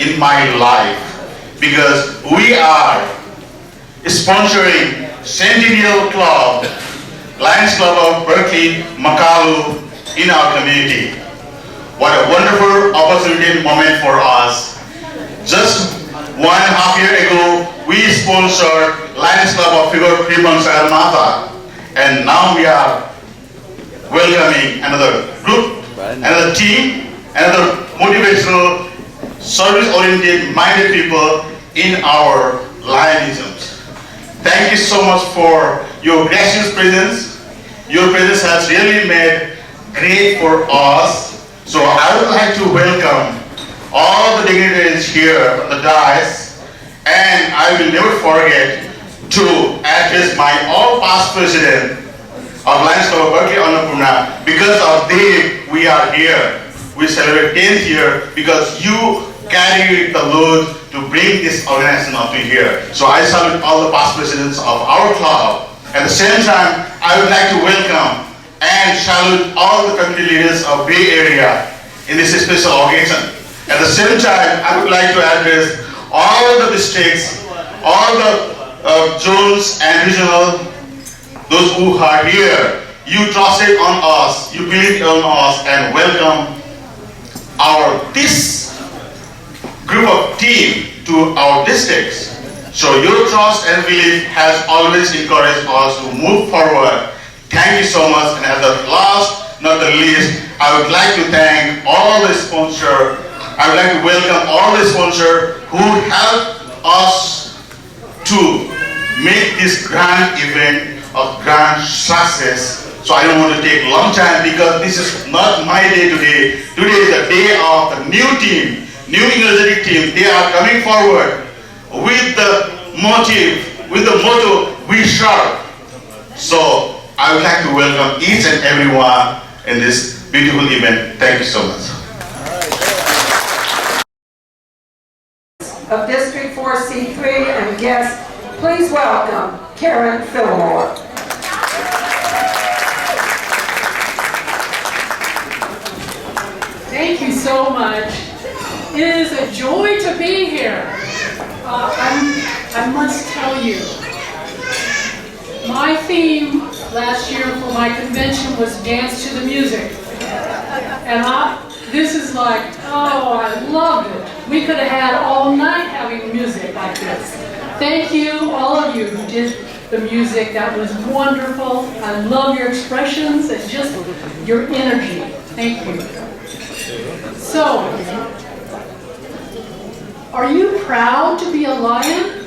in my life because we are sponsoring Centennial Club, Lions Club of Berkeley, Makalu in our community. What a wonderful opportunity and moment for us. Just 1.5 years ago, we sponsored Lions Club of Fillmore, and now we are welcoming another group, another team, another motivational, service-oriented, minded people in our Lionisms. Thank you so much for your gracious presence. Your presence has really made great for us. So I would like to welcome all the dignitaries here on the dais, and I will never forget to address my all past president of Lions Club of Berkeley Annapurna. Because of them, we are here. We celebrate 10th year because you carried the load to bring this organization up to here. So I salute all the past presidents of our club. At the same time, I would like to welcome and salute all the community leaders of Bay Area in this special occasion. At the same time, I would like to address all the districts, all the zones and regional, those who are here. You trusted on us, you believed on us, and welcome this group of team to our districts. So your trust and belief has always encouraged us to move forward. Thank you so much. And at the last, not the least, I would like to thank all the sponsors. I would like to welcome all the sponsors who helped us to make this grand event a grand success. So I don't want to take a long time because this is not my day today. Today is the day of the new team, new energetic team. They are coming forward with the motive, with the motto, we shall. So I would like to welcome each and everyone in this beautiful event. Thank you so much. Of District 4C3 and guests, please welcome Karen Fillmore. Thank you so much. It is a joy to be here. I must tell you, my theme last year for my convention was Dance to the Music. And this is like, oh, I loved it. We could have had all night having music like this. Thank you, all of you who did the music. That was wonderful. I love your expressions and just your energy. Thank you. So, are you proud to be a Lion?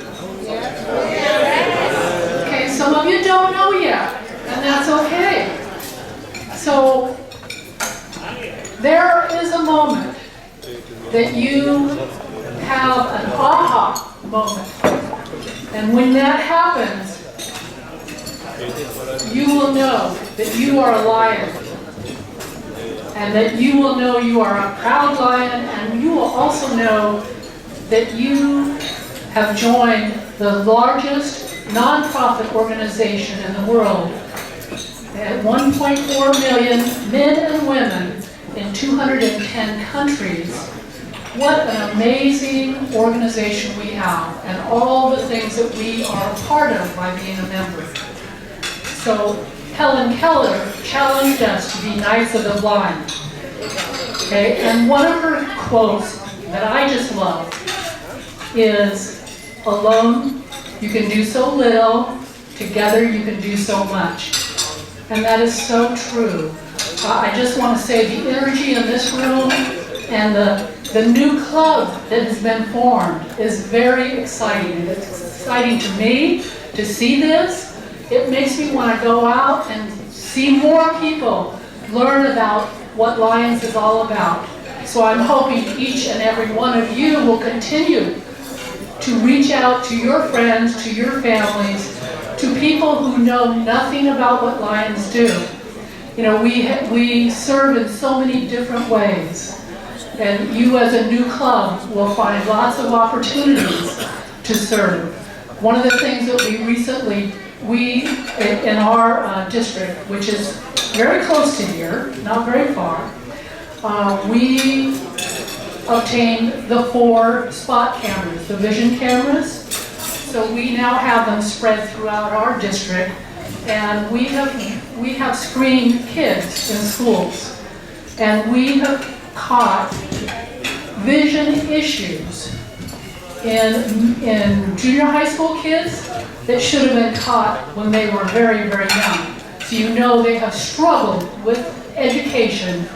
Okay, some of you don't know yet, and that's okay. So, there is a moment that you have an aha moment. And when that happens, you will know that you are a Lion. And that you will know you are a proud Lion, and you will also know that you have joined the largest nonprofit organization in the world. At 1.4 million men and women in 210 countries. What an amazing organization we have, and all the things that we are a part of by being a member. So Helen Keller challenged us to be Knights of the Blind. Okay, and one of her quotes that I just love is, alone you can do so little, together you can do so much. And that is so true. I just want to say the energy in this room and the new club that has been formed is very exciting. It's exciting to me to see this. It makes me want to go out and see more people learn about what Lions is all about. So I'm hoping each and every one of you will continue to reach out to your friends, to your families, to people who know nothing about what Lions do. You know, we serve in so many different ways. And you as a new club will find lots of opportunities to serve. One of the things that we recently, in our district, which is very close to here, not very far, we obtained the 4 spot cameras, the vision cameras. So we now have them spread throughout our district, and we have screened kids in schools, and we have caught vision issues in junior high school kids that should have been caught when they were very, very young. So you know they have struggled with education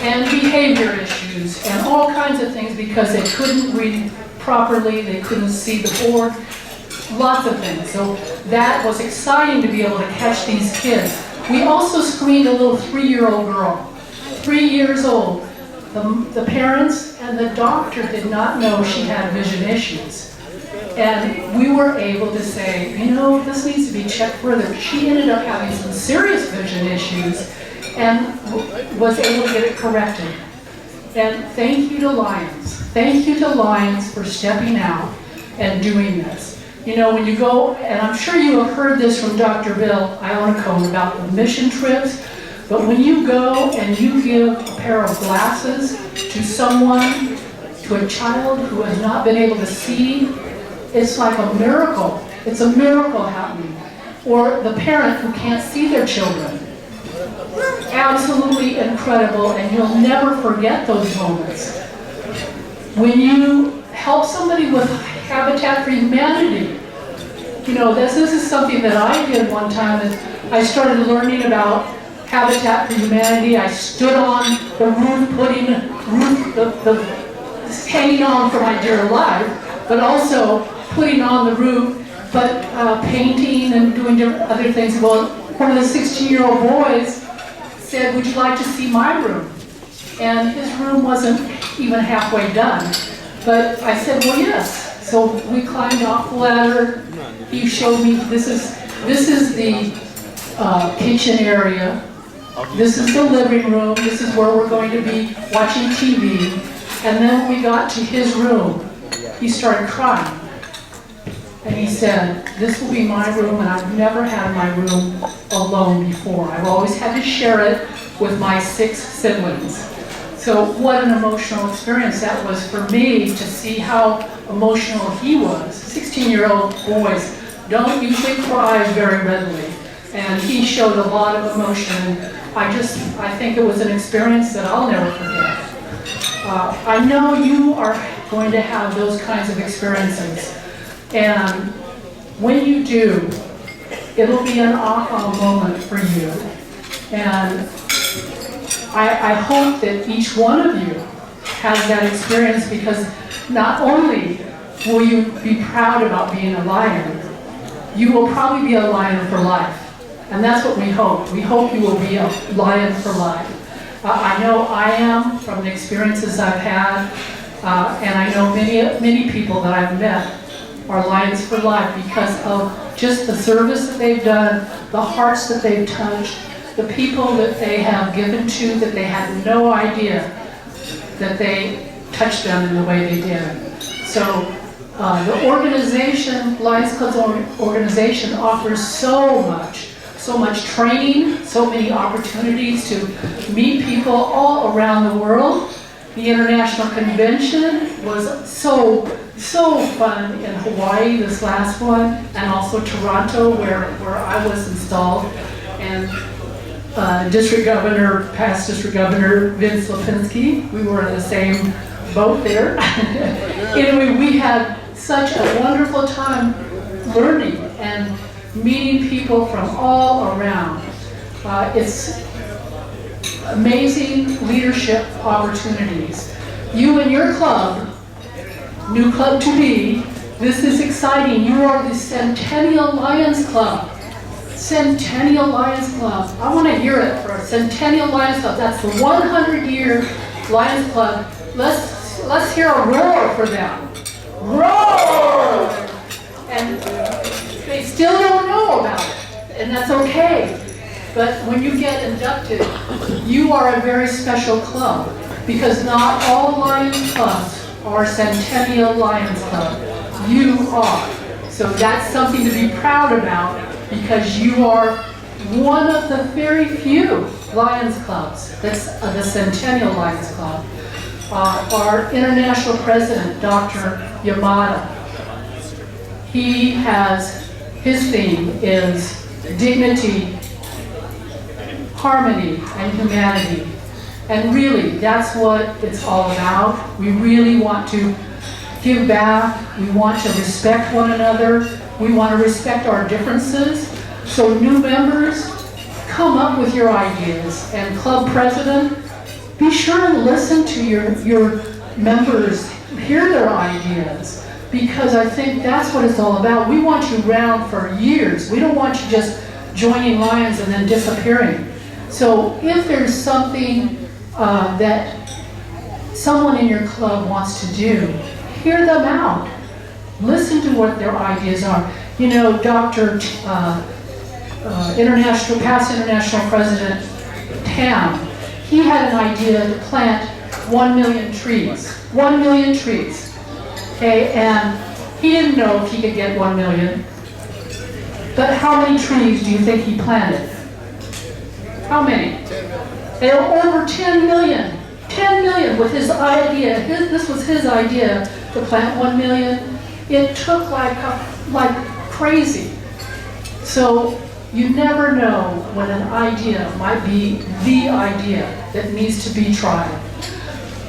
and behavior issues and all kinds of things because they couldn't read properly, they couldn't see the board, lots of things. So that was exciting to be able to catch these kids. We also screened a little 3-year-old girl, 3 years old. The parents and the doctor did not know she had vision issues. And we were able to say, you know, this needs to be checked further. She ended up having some serious vision issues and was able to get it corrected. And thank you to Lions. Thank you to Lions for stepping out and doing this. You know, when you go, and I'm sure you have heard this from Dr. Bill Ionico about the mission trips, but when you go and you give a pair of glasses to someone, to a child who has not been able to see, it's like a miracle. It's a miracle happening. Or the parent who can't see their children. Absolutely incredible, and you'll never forget those moments. When you help somebody with Habitat for Humanity, you know, this is something that I did one time, and I started learning about Habitat for Humanity. I stood on the roof, hanging on for my dear life, but also putting on the roof, but painting and doing other things. Well, one of the 16-year-old boys said, "Would you like to see my room?" And his room wasn't even halfway done. But I said, "Well, yes." So we climbed off the ladder. He showed me, this is the kitchen area. This is the living room. This is where we're going to be watching TV. And then when we got to his room, he started crying. And he said, "This will be my room, and I've never had my room alone before. I've always had to share it with my 6 siblings." So what an emotional experience that was for me to see how emotional he was. 16-year-old boys don't usually cry very readily. And he showed a lot of emotion. I think it was an experience that I'll never forget. I know you are going to have those kinds of experiences. And when you do, it'll be an aha moment for you. And I hope that each one of you has that experience, because not only will you be proud about being a lion, you will probably be a lion for life. And that's what we hope. We hope you will be a lion for life. I know I am from the experiences I've had, and I know many people that I've met are lions for life because of just the service that they've done, the hearts that they've touched, the people that they have given to that they had no idea that they touched them in the way they did. So the organization, Lions Club's organization, offers so much training, so many opportunities to meet people all around the world. The international convention was so fun in Hawaii, this last one, and also Toronto, where I was installed. And past District Governor Vince Lipinski, we were in the same boat there. Anyway, we had such a wonderful time learning and meeting people from all around. It's amazing leadership opportunities. You and your club, new club to be, this is exciting. You are the Centennial Lions Club. Centennial Lions Club. I want to hear it for a Centennial Lions Club. That's the 100-year Lions Club. Let's hear a roar for them. Roar! And they still don't know about it, and that's okay. But when you get inducted, you are a very special club, because not all Lions Clubs are Centennial Lions Club. You are. So that's something to be proud about, because you are one of the very few Lions Clubs. That's the Centennial Lions Club. our international president, Dr. Yamada. His theme is dignity, harmony, and humanity. And really, that's what it's all about. We really want to give back. We want to respect one another. We want to respect our differences. So new members, come up with your ideas. And club president, be sure to listen to your members, hear their ideas, because I think that's what it's all about. We want you around for years. We don't want you just joining Lions and then disappearing. So if there's something that someone in your club wants to do, hear them out. Listen to what their ideas are. You know, Dr. Past International President Tam, he had an idea to plant 1 million trees. 1 million trees. Okay, and he didn't know if he could get 1 million. But how many trees do you think he planted? How many? There were over 10 million. 10 million with his idea. This was his idea to plant 1 million. It took like crazy. So you never know when an idea might be the idea that needs to be tried.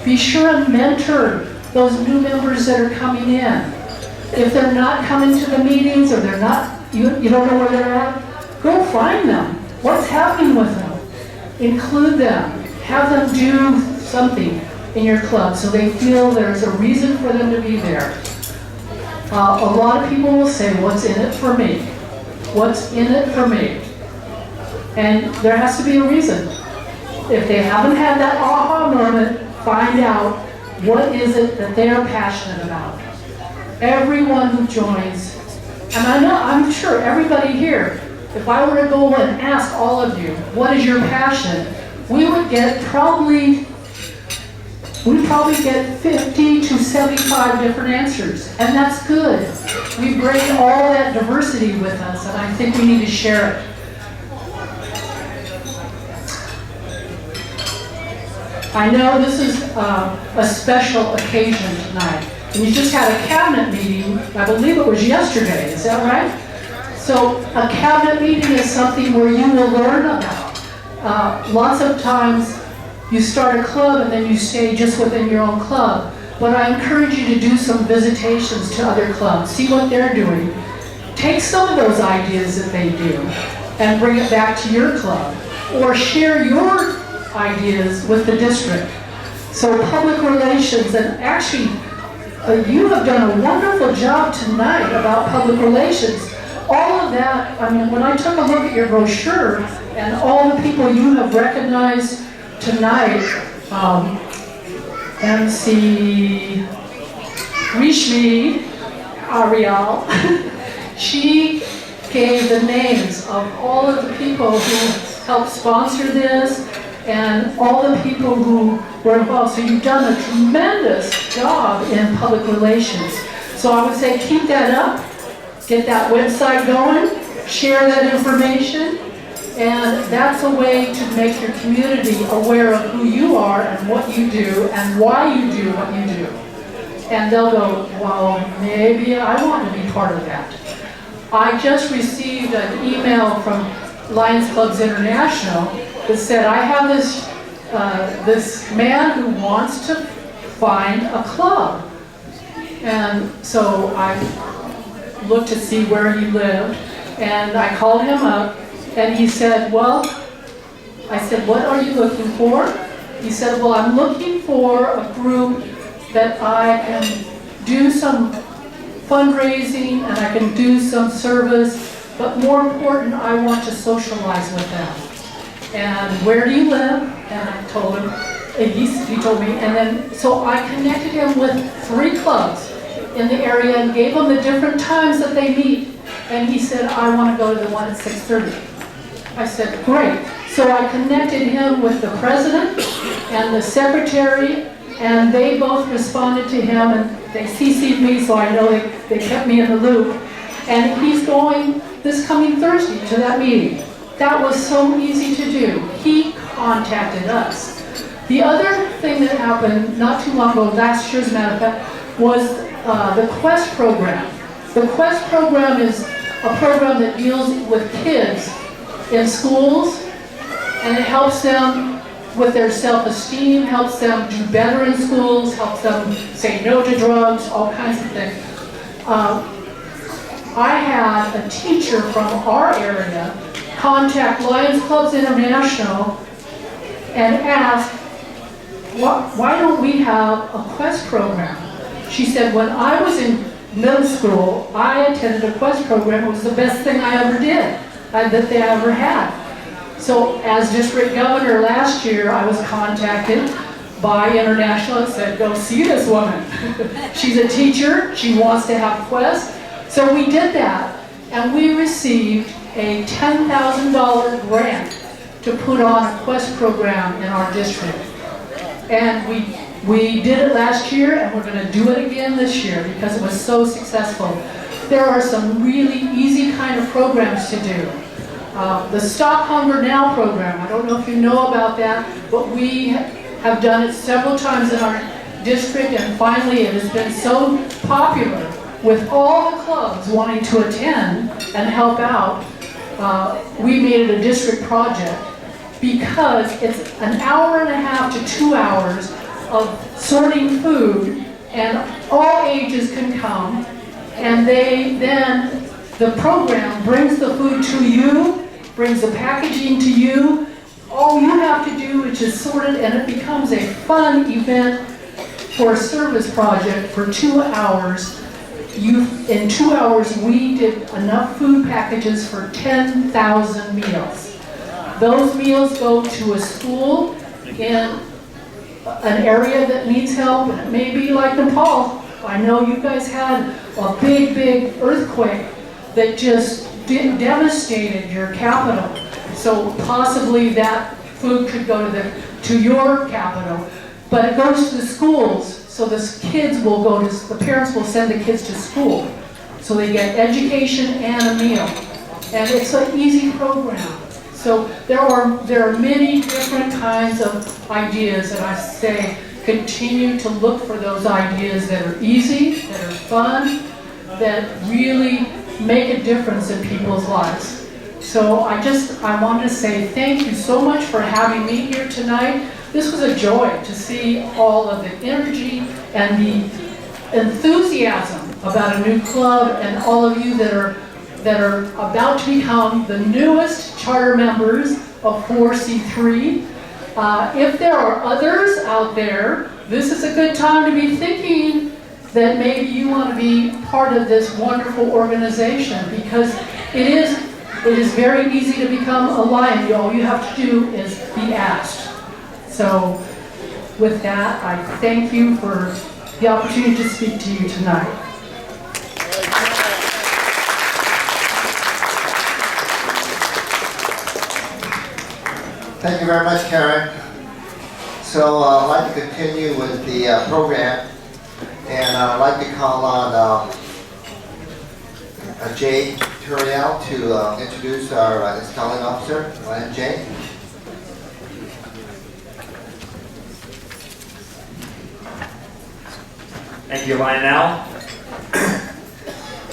Be sure and mentor those new members that are coming in. If they're not coming to the meetings or they're not, you don't know where they're at, go find them. What's happening with them? Include them. Have them do something in your club so they feel there's a reason for them to be there. A lot of people will say, what's in it for me? What's in it for me? And there has to be a reason. If they haven't had that aha moment, find out what is it that they are passionate about. Everyone who joins, and I'm sure everybody here, if I were to go and ask all of you, what is your passion? We would probably get 50 to 75 different answers, and that's good. We bring all that diversity with us, and I think we need to share it. I know this is a special occasion tonight, and you just had a cabinet meeting, I believe it was yesterday, is that right? So a cabinet meeting is something where you will learn about. Lots of times you start a club and then you stay just within your own club. But I encourage you to do some visitations to other clubs. See what they're doing. Take some of those ideas that they do and bring it back to your club. Or share your ideas with the district. So public relations, and actually you have done a wonderful job tonight about public relations. All of that, I mean, when I took a look at your brochure and all the people you have recognized tonight, MC Rishmi Ariel, she gave the names of all of the people who helped sponsor this and all the people who were involved. So you've done a tremendous job in public relations. So I would say keep that up, get that website going, share that information, and that's a way to make your community aware of who you are and what you do and why you do what you do. And they'll go, well, maybe I want to be part of that. I just received an email from Lions Clubs International that said, I have this man who wants to find a club. And so I looked to see where he lived, and I called him up, and he said, well, I said, what are you looking for? He said, well, I'm looking for a group that I can do some fundraising and I can do some service, but more important, I want to socialize with them. And where do you live? And I told him, and he told me, and then, so I connected him with 3 clubs in the area and gave him the different times that they meet. And he said, I want to go to the one at 6:30. I said, great. So I connected him with the president and the secretary, and they both responded to him, and they CC'd me, so I know they kept me in the loop. And he's going this coming Thursday to that meeting. That was so easy to do. He contacted us. The other thing that happened not too long ago, last year as a matter of fact, was the Quest program. The Quest program is a program that deals with kids in schools, and it helps them with their self-esteem, helps them do better in schools, helps them say no to drugs, all kinds of things. I had a teacher from our area contact Lions Clubs International and ask, why don't we have a Quest program? She said, when I was in middle school, I attended a Quest program. It was the best thing I ever did, that they ever had. So as district governor last year, I was contacted by International and said, go see this woman. She's a teacher, she wants to have Quest. So we did that, and we received a $10,000 grant to put on a Quest program in our district. And we did it last year, and we're going to do it again this year because it was so successful. There are some really easy kind of programs to do. The Stop Hunger Now program, I don't know if you know about that, but we have done it several times in our district, and finally it has been so popular with all the clubs wanting to attend and help out. We made it a district project because it's an hour and a half to 2 hours of sorting food, and all ages can come, and then the program brings the food to you, brings the packaging to you. All you have to do is just sort it, and it becomes a fun event for a service project for 2 hours. In 2 hours, we did enough food packages for 10,000 meals. Those meals go to a school in an area that needs help, and it may be like Nepal. I know you guys had a big earthquake that just devastated your capital. So possibly that food could go to your capital, but it goes to the schools. So the kids will the parents will send the kids to school. So they get education and a meal. And it's an easy program. So there are many different kinds of ideas, and I say continue to look for those ideas that are easy, that are fun, that really make a difference in people's lives. So I want to say thank you so much for having me here tonight. This was a joy to see all of the energy and the enthusiasm about a new club, and all of you that are about to become the newest charter members of 4C3. If there are others out there, this is a good time to be thinking that maybe you want to be part of this wonderful organization, because it is very easy to become a Lion. All you have to do is be asked. So with that, I thank you for the opportunity to speak to you tonight. Thank you very much, Karen. So I'd like to continue with the program, and I'd like to call on Jay Turiel to introduce our installing officer. Go ahead, Jay. Thank you, Lionel.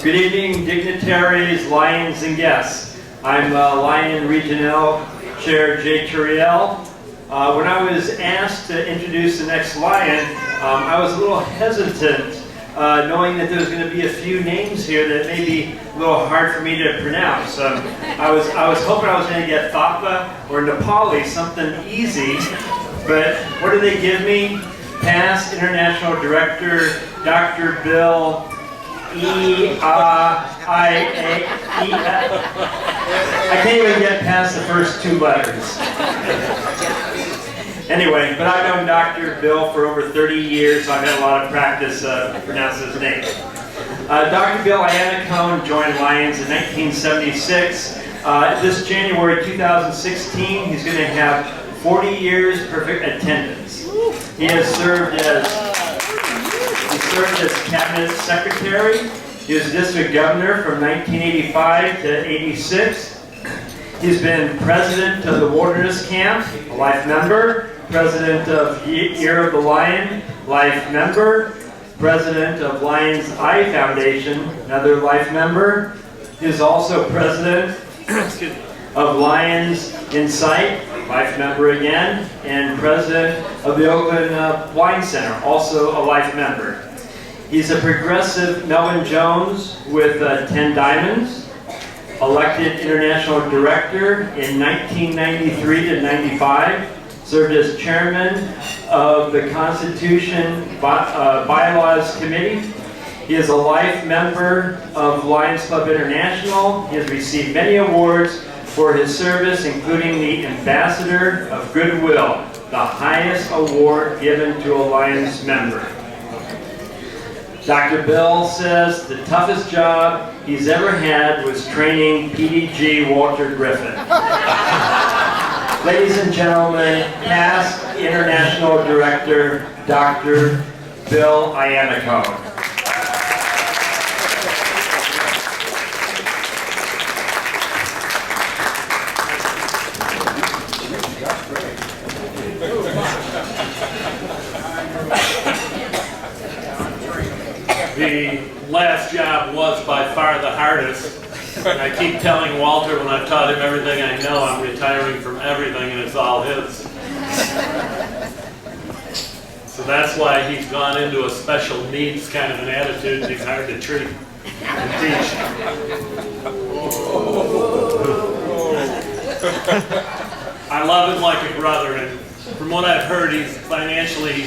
Good evening, dignitaries, Lions, and guests. I'm Lion Regional Chair Jay Turiel. When I was asked to introduce the next Lion, I was a little hesitant, knowing that there was going to be a few names here that may be a little hard for me to pronounce. I was hoping I was going to get Thapa or Nepali, something easy, but what did they give me? Past International Director, Dr. Bill I can't even get past the first 2 letters. Anyway, but I've known Dr. Bill for over 30 years, so I've had a lot of practice pronouncing his name. Dr. Bill Iannacone joined Lions in 1976. This January 2016, he's going to have 40 years perfect attendance. He has served as cabinet secretary. He was district governor from 1985 to 86. He's been president of the Wilderness Camp, a life member, President of Year of the Lion, Life member, President of Lion's Eye Foundation, another Life member. He is also President of Lions Insight, Life member again, and President of the Oakland Wine Center, also a Life member. He's a progressive Melvin Jones with 10 diamonds, elected International Director in 1993 to 95, served as Chairman of the Constitution Bylaws Committee. He is a Life member of Lions Club International. He has received many awards for his service, including the Ambassador of Goodwill, the highest award given to a Lions member. Dr. Bill says the toughest job he's ever had was training PDG Walter Griffin. Ladies and gentlemen, past International Director, Dr. Bill Iannico. The last job was by far the hardest. And I keep telling Walter when I've taught him everything I know, I'm retiring from everything and it's all his. So that's why he's gone into a special needs kind of an attitude. He's hard to treat and teach. I love him like a brother, and from what I've heard, he's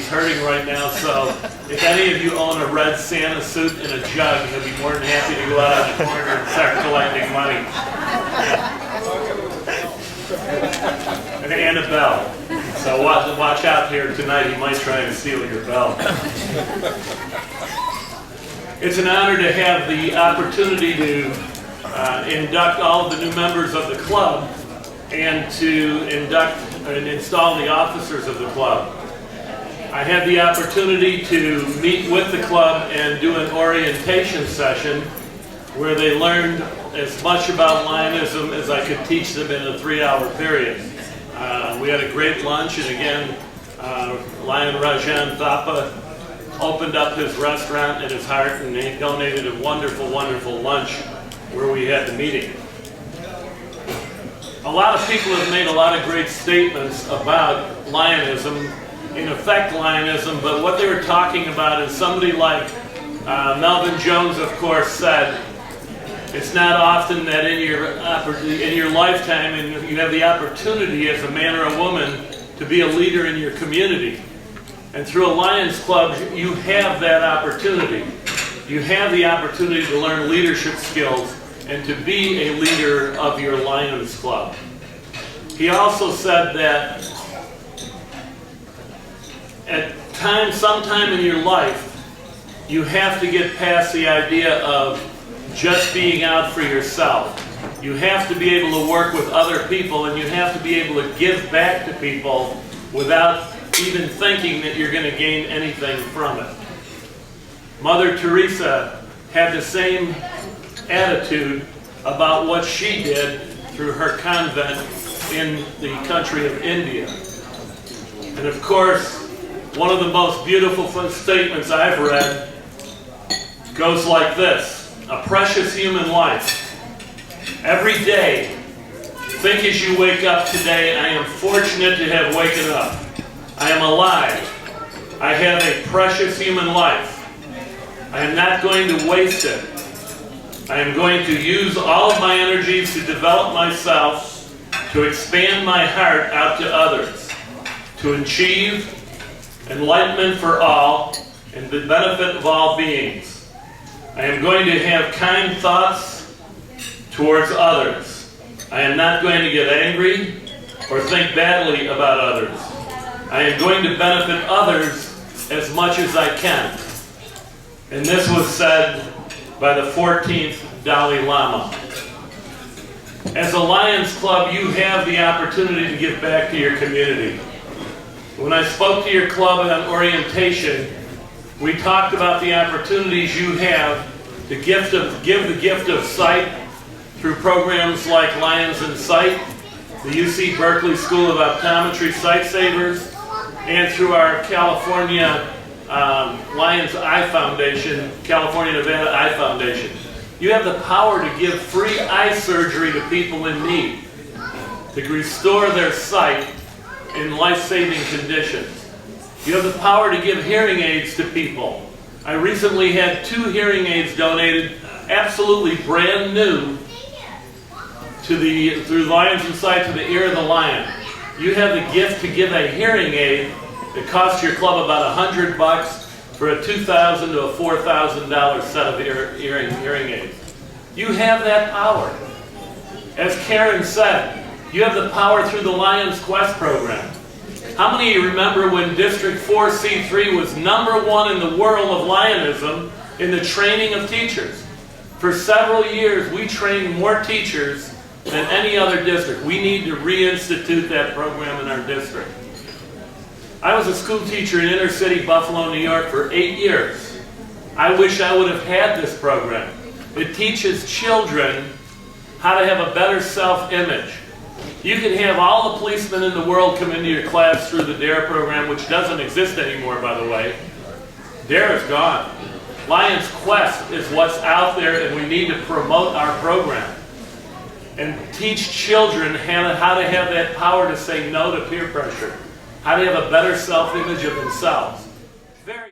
hurting right now, so if any of you own a red Santa suit and a jug, he'll be more than happy to go out on the corner and start collecting money. And a bell. So watch out here tonight, he might try and steal your bell. It's an honor to have the opportunity to induct all of the new members of the club and to induct and install the officers of the club. I had the opportunity to meet with the club and do an orientation session where they learned as much about Lionism as I could teach them in a 3-hour period. We had a great lunch, and again, Lion Rajan Thapa opened up his restaurant and his heart, and he donated a wonderful, wonderful lunch where we had the meeting. A lot of people have made a lot of great statements about Lionism, in effect Lionism, but what they were talking about is somebody like Melvin Jones, of course, said, it's not often that in your lifetime and you have the opportunity as a man or a woman to be a leader in your community. And through a Lions Club, you have that opportunity. You have the opportunity to learn leadership skills and to be a leader of your Lions Club. He also said that at times, sometime in your life, you have to get past the idea of just being out for yourself. You have to be able to work with other people, and you have to be able to give back to people without even thinking that you're going to gain anything from it. Mother Teresa had the same attitude about what she did through her convent in the country of India. And of course, one of the most beautiful statements I've read goes like this: a precious human life. Every day, think as you wake up today, I am fortunate to have waken up. I am alive. I have a precious human life. I am not going to waste it. I am going to use all of my energies to develop myself, to expand my heart out to others, to achieve enlightenment for all and the benefit of all beings. I am going to have kind thoughts towards others. I am not going to get angry or think badly about others. I am going to benefit others as much as I can. And this was said by the 14th Dalai Lama. As a Lions Club, you have the opportunity to give back to your community. When I spoke to your club on orientation, we talked about the opportunities you have to give the gift of sight through programs like Lions in Sight, the UC Berkeley School of Optometry Sight Savers, and through our California Lions Eye Foundation, California Nevada Eye Foundation. You have the power to give free eye surgery to people in need, to restore their sight in life-saving conditions. You have the power to give hearing aids to people. I recently had 2 hearing aids donated, absolutely brand new, through Lions Inside to the Ear of the Lion. You have the gift to give a hearing aid that costs your club about $100 for a $2,000 to a $4,000 set of hearing aids. You have that power. As Karen said, you have the power through the Lions Quest program. How many of you remember when District 4C3 was #1 in the world of Lionism in the training of teachers? For several years, we trained more teachers than any other district. We need to reinstitute that program in our district. I was a school teacher in inner city Buffalo, New York for 8 years. I wish I would have had this program. It teaches children how to have a better self-image. You can have all the policemen in the world come into your class through the DARE program, which doesn't exist anymore, by the way. DARE is gone. Lions Quest is what's out there, and we need to promote our program and teach children how to have that power to say no to peer pressure, how to have a better self-image of themselves.